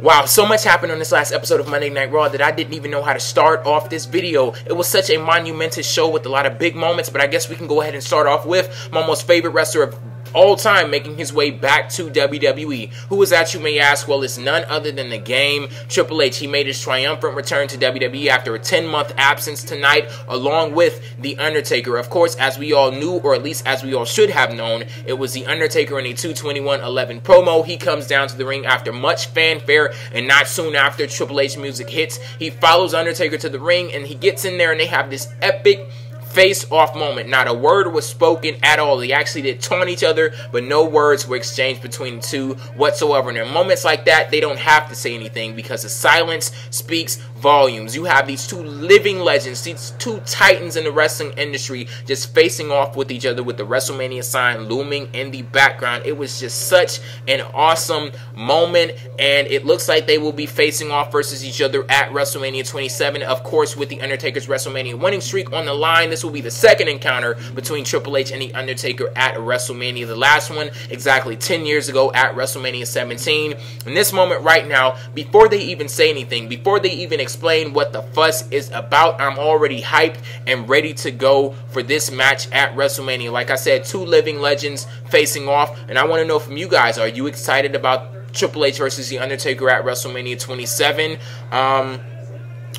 Wow, so much happened on this last episode of Monday Night Raw that I didn't even know how to start off this video. It was such a monumentous show with a lot of big moments, but I guess we can go ahead and start off with my most favorite wrestler of all time making his way back to WWE. Who is that, you may ask? Well, it's none other than the Game, Triple H. He made his triumphant return to WWE after a 10-month absence tonight, along with The Undertaker. Of course, as we all knew, or at least as we all should have known, it was The Undertaker in a 221-11 promo. He comes down to the ring after much fanfare, and not soon after Triple H music hits, he follows Undertaker to the ring, and he gets in there, and they have this epic face-off moment. Not a word was spoken at all. They actually did taunt each other, but no words were exchanged between the two whatsoever. And in moments like that, they don't have to say anything because the silence speaks volumes. You have these two living legends, these two titans in the wrestling industry just facing off with each other with the WrestleMania sign looming in the background. It was just such an awesome moment, and it looks like they will be facing off versus each other at WrestleMania 27. Of course, with the Undertaker's WrestleMania winning streak on the line, this will be the second encounter between Triple H and The Undertaker at WrestleMania. The last one exactly 10 years ago at WrestleMania 17. In this moment right now, before they even say anything, before they even explain what the fuss is about, I'm already hyped and ready to go for this match at WrestleMania. Like I said, two living legends facing off, and I want to know from you guys, are you excited about Triple H versus The Undertaker at WrestleMania 27?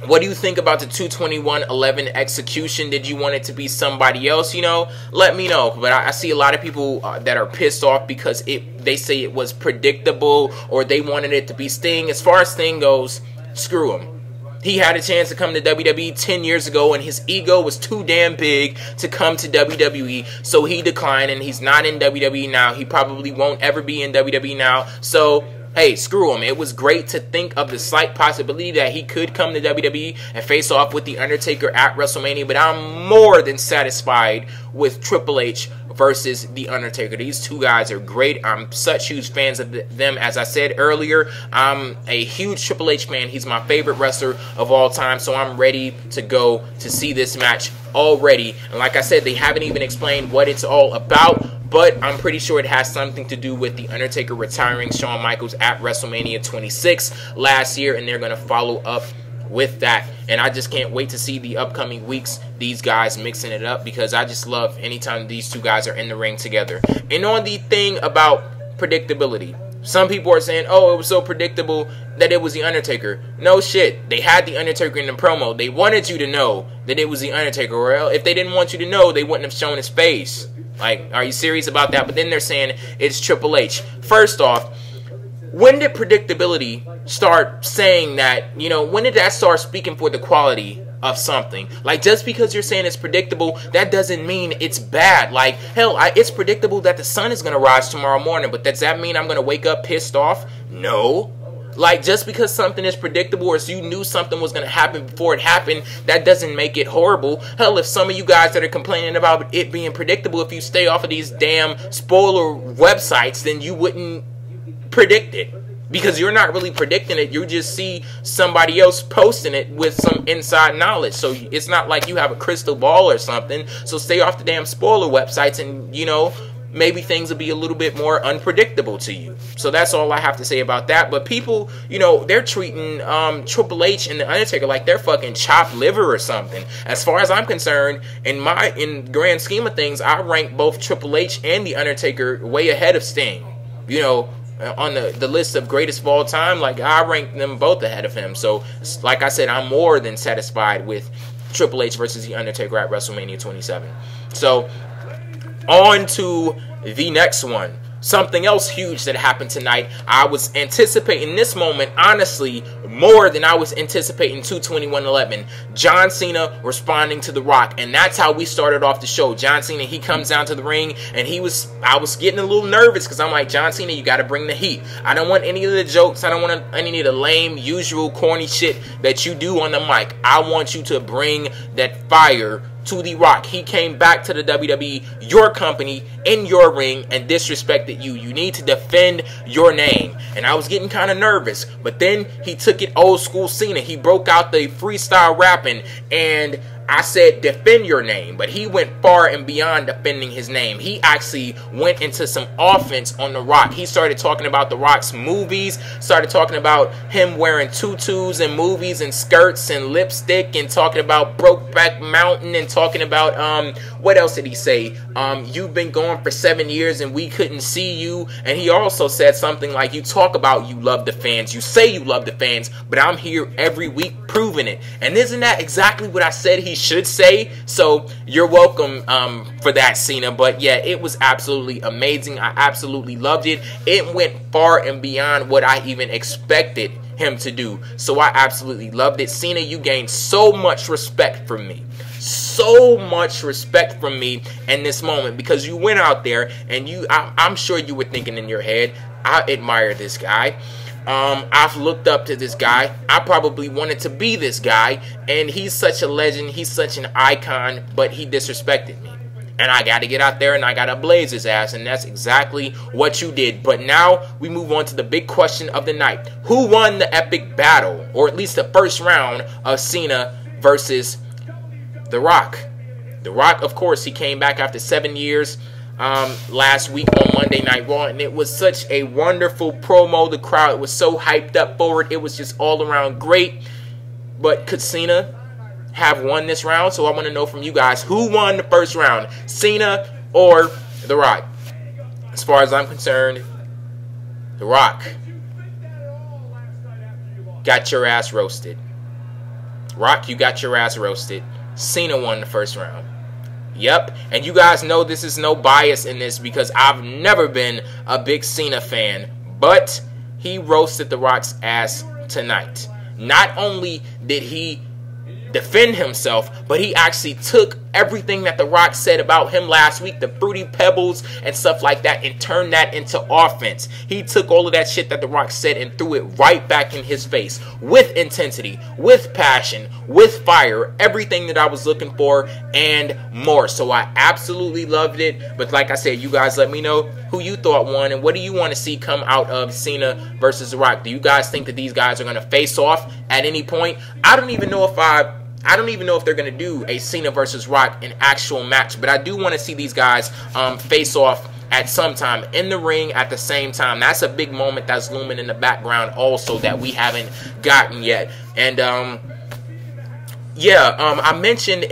What do you think about the 221-11 execution? Did you want it to be somebody else? You know, let me know. But I see a lot of people that are pissed off because they say it was predictable or they wanted it to be Sting. As far as Sting goes, screw him. He had a chance to come to WWE 10 years ago, and his ego was too damn big to come to WWE, so he declined, and he's not in WWE now. He probably won't ever be in WWE now, so hey, screw him. It was great to think of the slight possibility that he could come to WWE and face off with The Undertaker at WrestleMania, but I'm more than satisfied with Triple H versus The Undertaker. These two guys are great. I'm such huge fans of them. As I said earlier, I'm a huge Triple H fan. He's my favorite wrestler of all time, so I'm ready to go to see this match already. And like I said, they haven't even explained what it's all about, but I'm pretty sure it has something to do with The Undertaker retiring Shawn Michaels at WrestleMania 26 last year, and they're going to follow up with that. And I just can't wait to see the upcoming weeks, these guys mixing it up, because I just love anytime these two guys are in the ring together. And on the thing about predictability, some people are saying, oh, it was so predictable that it was The Undertaker. No shit. They had The Undertaker in the promo. They wanted you to know that it was The Undertaker. Or if they didn't want you to know, they wouldn't have shown his face. Like, are you serious about that? But then they're saying it's Triple H. First off, when did predictability start saying that, you know, when did that start speaking for the quality of something? Like, just because you're saying it's predictable, that doesn't mean it's bad. Like, hell, it's predictable that the sun is going to rise tomorrow morning, but does that mean I'm going to wake up pissed off? No. Like, just because something is predictable or you knew something was going to happen before it happened, that doesn't make it horrible. Hell, if some of you guys that are complaining about it being predictable, if you stay off of these damn spoiler websites, then you wouldn't predict it. Because you're not really predicting it. You just see somebody else posting it with some inside knowledge. So it's not like you have a crystal ball or something. So stay off the damn spoiler websites and, you know, maybe things will be a little bit more unpredictable to you. So that's all I have to say about that. But people, you know, they're treating Triple H and The Undertaker like they're fucking chopped liver or something. As far as I'm concerned, in grand scheme of things, I rank both Triple H and The Undertaker way ahead of Sting. You know, on the list of greatest of all time, like, I rank them both ahead of him. So, like I said, I'm more than satisfied with Triple H versus The Undertaker at WrestleMania 27. So, on to the next one. Something else huge that happened tonight. I was anticipating this moment, honestly, more than I was anticipating 221-11. John Cena responding to The Rock. And that's how we started off the show. John Cena, he comes down to the ring, and I was getting a little nervous because I'm like, John Cena, you got to bring the heat. I don't want any of the jokes. I don't want any of the lame, usual, corny shit that you do on the mic. I want you to bring that fire to The Rock. He came back to the WWE, your company, in your ring, and disrespected you. You need to defend your name. And I was getting kind of nervous, but then he took it old school Cena. He broke out the freestyle rapping, and I said defend your name, but he went far and beyond defending his name. He actually went into some offense on The Rock. He started talking about The Rock's movies, started talking about him wearing tutus in movies and skirts and lipstick, and talking about Brokeback Mountain, and talking about, what else did he say? You've been gone for 7 years and we couldn't see you. And he also said something like, you talk about you love the fans, you say you love the fans, but I'm here every week proving it. And isn't that exactly what I said he should say? So you're welcome for that, Cena. But yeah, it was absolutely amazing. I absolutely loved it. It went far and beyond what I even expected him to do. So I absolutely loved it. Cena, you gained so much respect from me. So much respect from me in this moment, because you went out there and I'm sure you were thinking in your head, I admire this guy. I've looked up to this guy. I probably wanted to be this guy, and he's such a legend. He's such an icon, but he disrespected me. And I got to get out there and I got to blaze his ass, and that's exactly what you did. But now we move on to the big question of the night. Who won the epic battle, or at least the first round of Cena versus The Rock? The Rock, of course, he came back after 7 years last week on Monday Night Raw, and it was such a wonderful promo. The crowd was so hyped up for it. It was just all around great. But could Cena have won this round? So I want to know from you guys, who won the first round, Cena or The Rock? As far as I'm concerned, The Rock got your ass roasted. Rock, you got your ass roasted. Cena won the first round. Yep, and you guys know this is no bias in this, because I've never been a big Cena fan, but he roasted The Rock's ass tonight. Not only did he defend himself, but he actually took everything that The Rock said about him last week, the Fruity Pebbles and stuff like that, and turned that into offense. He took all of that shit that The Rock said and threw it right back in his face, with intensity, with passion, with fire, everything that I was looking for and more. So I absolutely loved it. But like I said, you guys let me know who you thought won, and what do you want to see come out of Cena versus The Rock? Do you guys think that these guys are going to face off at any point? I don't even know if they're going to do a Cena versus Rock an actual match, but I do want to see these guys face off at some time in the ring at the same time. That's a big moment that's looming in the background also that we haven't gotten yet. And I mentioned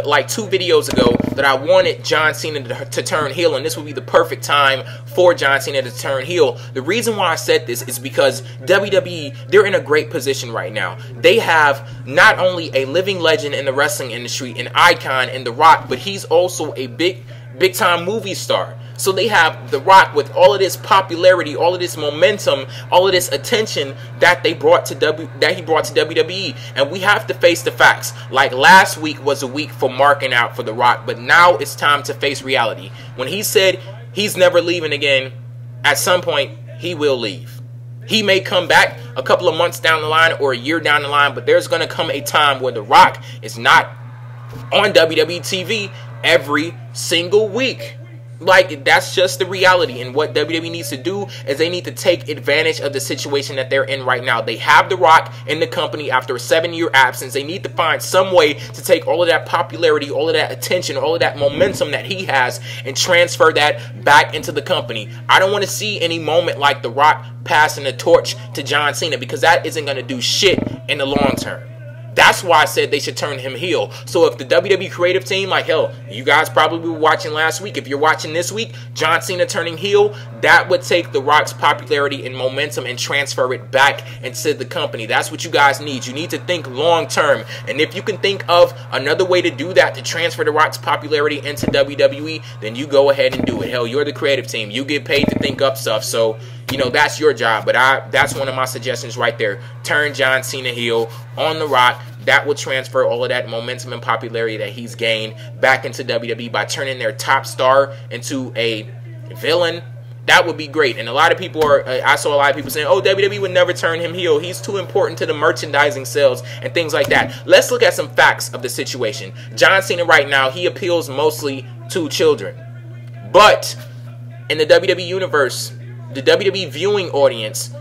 like 2 videos ago that I wanted John Cena to turn heel, and this would be the perfect time for John Cena to turn heel. The reason why I said this is because WWE, they're in a great position right now. They have not only a living legend in the wrestling industry, an icon in The Rock, but he's also a big time movie star. So they have The Rock with all of this popularity, all of this momentum, all of this attention that he brought to WWE. And we have to face the facts. Like last week was a week for marking out for The Rock, but now it's time to face reality. When he said he's never leaving again, at some point he will leave. He may come back a couple of months down the line or a year down the line, but there's going to come a time where The Rock is not on WWE TV every single week. Like, that's just the reality. And what WWE needs to do is they need to take advantage of the situation that they're in right now. They have The Rock in the company after a 7-year absence. They need to find some way to take all of that popularity, all of that attention, all of that momentum that he has, and transfer that back into the company. I don't want to see any moment like The Rock passing the torch to John Cena, because that isn't going to do shit in the long term. That's why I said they should turn him heel. So if the WWE creative team, like hell, you guys probably were watching last week, if you're watching this week, John Cena turning heel, that would take The Rock's popularity and momentum and transfer it back into the company. That's what you guys need. You need to think long term. And if you can think of another way to do that, to transfer The Rock's popularity into WWE, then you go ahead and do it. Hell, you're the creative team. You get paid to think up stuff. So, you know, that's your job. But that's one of my suggestions right there. Turn John Cena heel on The Rock. That will transfer all of that momentum and popularity that he's gained back into WWE by turning their top star into a villain. That would be great. And a lot of people I saw a lot of people saying, oh, WWE would never turn him heel. He's too important to the merchandising sales and things like that. Let's look at some facts of the situation. John Cena right now, he appeals mostly to children. But in the WWE universe, the WWE viewing audience,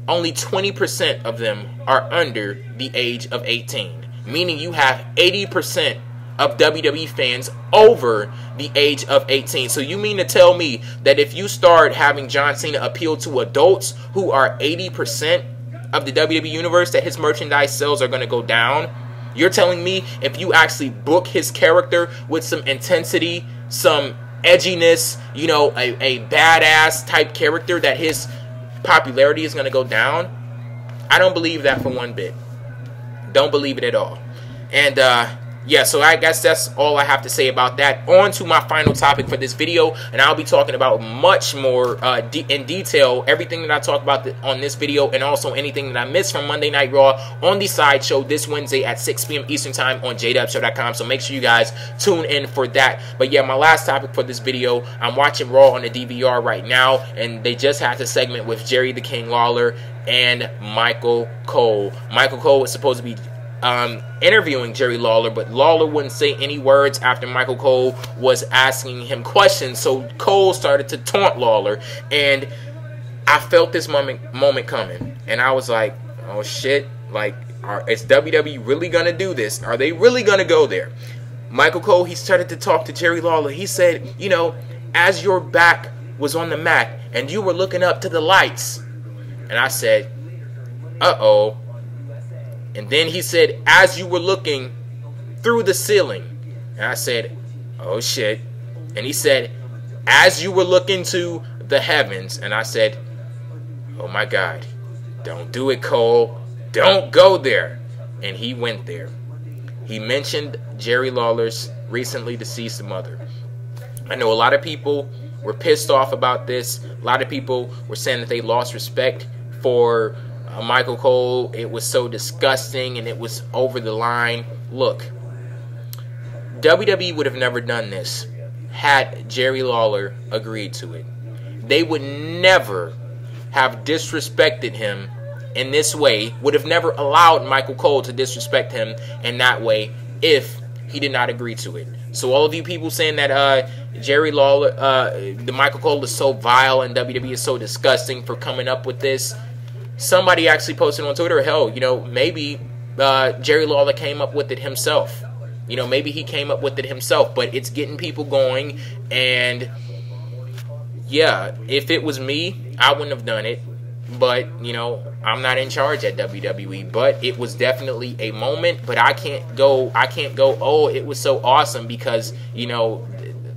only 20% of them are under the age of 18. Meaning you have 80% of WWE fans over the age of 18. So you mean to tell me that if you start having John Cena appeal to adults who are 80% of the WWE universe, that his merchandise sales are going to go down? You're telling me if you actually book his character with some intensity, some edginess, you know, a badass type character, that his popularity is going to go down? I don't believe that for one bit. Don't believe it at all. And yeah, so I guess that's all I have to say about that. On to my final topic for this video, and I'll be talking about much more in detail everything that I talked about on this video, and also anything that I missed from Monday Night Raw on the sideshow this Wednesday at 6 p.m. Eastern Time on JayDubShow.com. So make sure you guys tune in for that. But yeah, my last topic for this video, I'm watching Raw on the DVR right now, and they just had the segment with Jerry the King Lawler and Michael Cole. Michael Cole was supposed to be interviewing Jerry Lawler, but Lawler wouldn't say any words after Michael Cole was asking him questions. So Cole started to taunt Lawler, and I felt this moment coming, and I was like, oh shit, like, is WWE really gonna do this? Are they really gonna go there? Michael Cole, he started to talk to Jerry Lawler. He said, you know, as your back was on the mat and you were looking up to the lights. And I said, uh-oh. And then he said, as you were looking through the ceiling. And I said, oh shit. And he said, as you were looking to the heavens. And I said, oh my God, don't do it, Cole. Don't go there. And he went there. He mentioned Jerry Lawler's recently deceased mother. I know a lot of people were pissed off about this. A lot of people were saying that they lost respect for Michael Cole. It was so disgusting and it was over the line. Look, WWE would have never done this had Jerry Lawler agreed to it. They would never have disrespected him in this way, would have never allowed Michael Cole to disrespect him in that way if he did not agree to it. So all of you people saying that Jerry Lawler, the Michael Cole is so vile and WWE is so disgusting for coming up with this, somebody actually posted on Twitter, hell, you know, maybe Jerry Lawler came up with it himself. You know, maybe he came up with it himself, but it's getting people going. And yeah, if it was me, I wouldn't have done it. But, you know, I'm not in charge at WWE. But it was definitely a moment. But I can't go, oh, it was so awesome because, you know,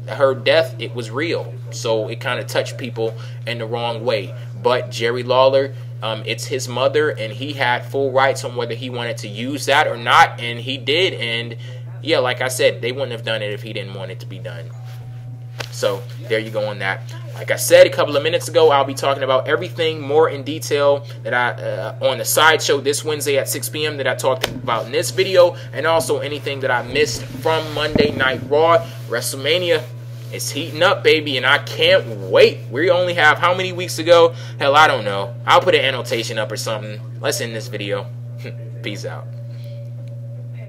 her death, it was real. So it kind of touched people in the wrong way. But Jerry Lawler, it's his mother, and he had full rights on whether he wanted to use that or not. And he did. And yeah, like I said, they wouldn't have done it if he didn't want it to be done. So there you go on that. Like I said a couple of minutes ago, I'll be talking about everything more in detail that I on the sideshow this Wednesday at 6 p.m. that I talked about in this video, and also anything that I missed from Monday Night Raw. WrestleMania is heating up, baby, and I can't wait. We only have how many weeks to go? Hell, I don't know. I'll put an annotation up or something. Let's end this video. Peace out.